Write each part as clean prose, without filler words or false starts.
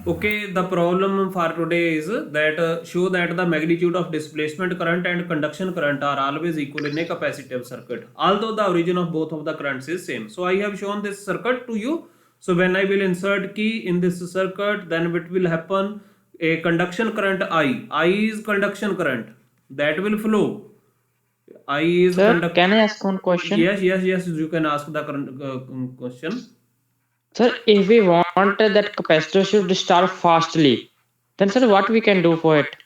Okay, the problem for today is that show that the magnitude of displacement current and conduction current are always equal in a capacitive circuit, although the origin of both of the currents is same. So I have shown this circuit to you. So when I will insert key in this circuit, then it will happen a conduction current I. I is conduction current that will flow. I is Sir, conduct. can I ask one question? Yes. You can ask the current question. Sir, if we want that capacitor should start fastly, then sir, what we can do for it?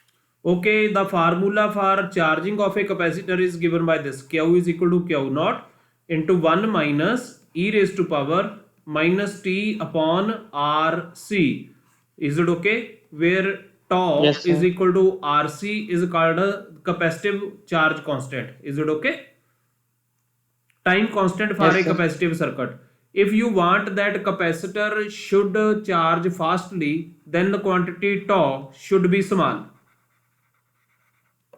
Okay, the formula for charging of a capacitor is given by this. Q is equal to Q naught into 1 minus e raised to power minus t upon RC. Is it okay? Where tau Yes, is sir. equal to RC is called a capacitive charge constant. Is it okay? Time constant for a Yes, sir. capacitive circuit. If you want that capacitor should charge fastly, then the quantity tau should be small.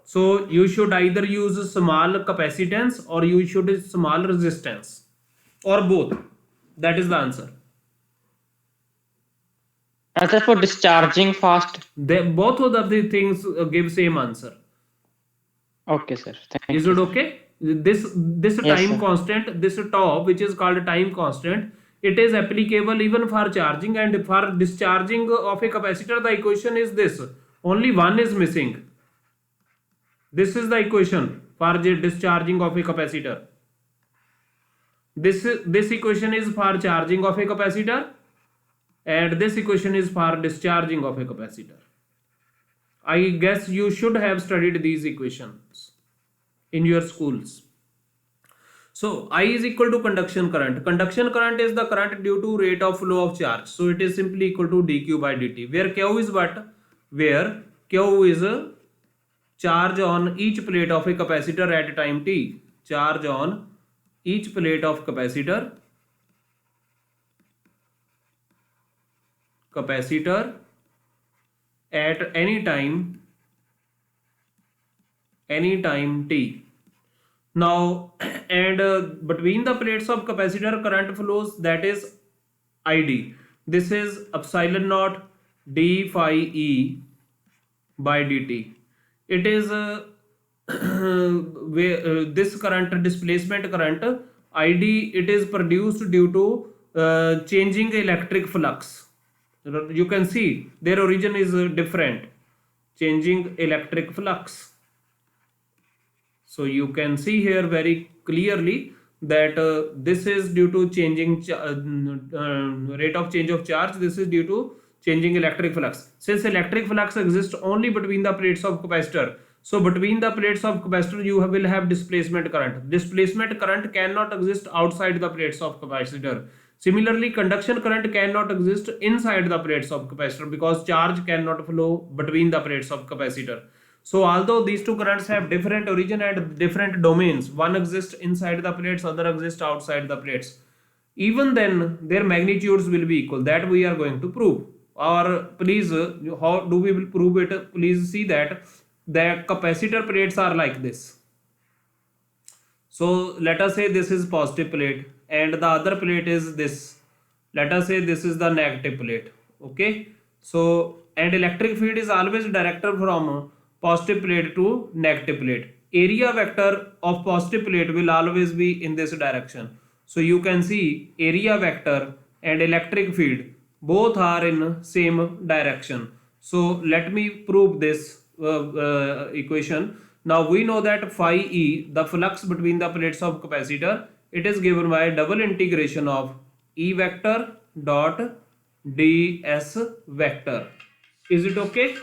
So you should either use small capacitance or you should use small resistance or both. That is the answer. And sir, for discharging fast. They, both of the things give same answer. Okay, sir. Is Thank you, it sir. okay? This Yes, time sir. constant, this tau, which is called time constant, it is applicable even for charging and for discharging of a capacitor. The equation is this. Only one is missing. This is the equation for discharging of a capacitor. This equation is for charging of a capacitor, and this equation is for discharging of a capacitor. I guess you should have studied these equations in your schools. So I is equal to conduction current. Conduction current is the current due to rate of flow of charge. So it is simply equal to dq by dt. Where q is what? Where q is a charge on each plate of a capacitor at time t. Charge on each plate of capacitor at any time t. Now and between the plates of capacitor current flows, that is id. This is epsilon naught d phi e by dt. It is this current, displacement current id, it is produced due to changing electric flux. You can see their origin is different, changing electric flux. So you can see here very clearly that this is due to changing rate of change of charge. This is due to changing electric flux. Since electric flux exists only between the plates of capacitor, so between the plates of capacitor you will have displacement current. Displacement current cannot exist outside the plates of capacitor. Similarly, conduction current cannot exist inside the plates of capacitor because charge cannot flow between the plates of capacitor. So although these two currents have different origin and different domains, one exists inside the plates, other exists outside the plates, even then their magnitudes will be equal. That we are going to prove. Or please, how do we will prove it? Please see that the capacitor plates are like this. So let us say this is positive plate and the other plate is this. Let us say this is the negative plate. Okay. So and electric field is always directed from positive plate to negative plate. Area vector of positive plate will always be in this direction. So you can see area vector and electric field both are in same direction. So let me prove this equation. Now we know that phi e, the flux between the plates of capacitor, it is given by double integration of E vector dot ds vector. Is it okay?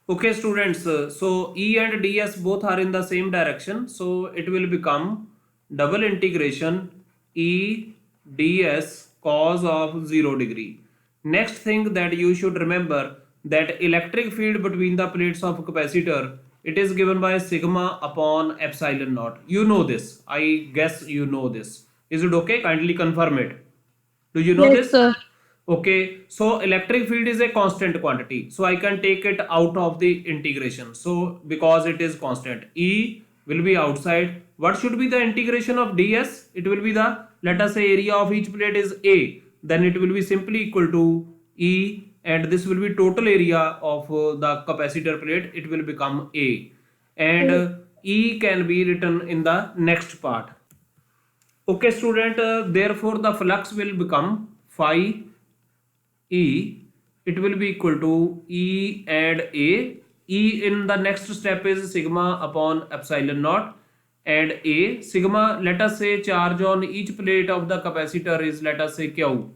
Okay students, so E and ds both are in the same direction, so it will become double integration E ds cos of 0 degree. Next thing that you should remember, that electric field between the plates of capacitor, it is given by sigma upon epsilon naught. You know this. I guess you know this. Is it okay? Kindly confirm it. Do you know Yes, this? sir. Okay, so electric field is a constant quantity, so I can take it out of the integration. So because it is constant, E will be outside. What should be the integration of ds? It will be the, let us say area of each plate is A, then it will be simply equal to E, and this will be total area of the capacitor plate, it will become A, and E can be written in the next part. Okay student, therefore the flux will become phi E, it will be equal to E and A. E in the next step is sigma upon epsilon naught, and A sigma, let us say charge on each plate of the capacitor is, let us say Q.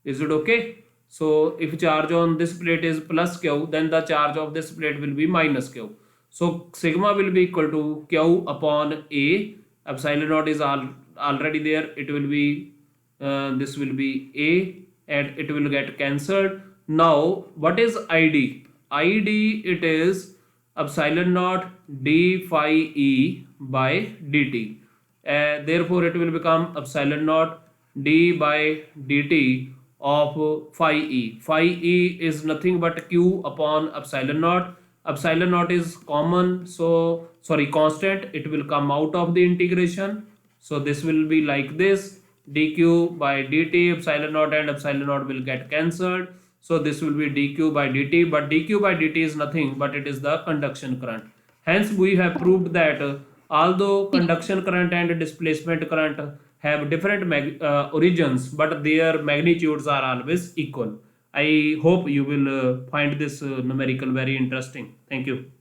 Is it okay? So if charge on this plate is plus Q, then the charge of this plate will be minus Q. So sigma will be equal to Q upon A, epsilon naught is already there, it will be this will be A, and it will get cancelled. Now what is ID? ID, it is epsilon naught d phi E by dt. Therefore it will become epsilon naught d by dt of phi E. Phi E is nothing but Q upon epsilon naught. Epsilon naught is common, so sorry, constant, it will come out of the integration. So this will be like this, dq by dt, epsilon naught and epsilon naught will get cancelled. So this will be dq by dt, but dq by dt is nothing but it is the conduction current. Hence we have proved that although conduction current and displacement current have different origins, but their magnitudes are always equal. I hope you will find this numerical very interesting. Thank you.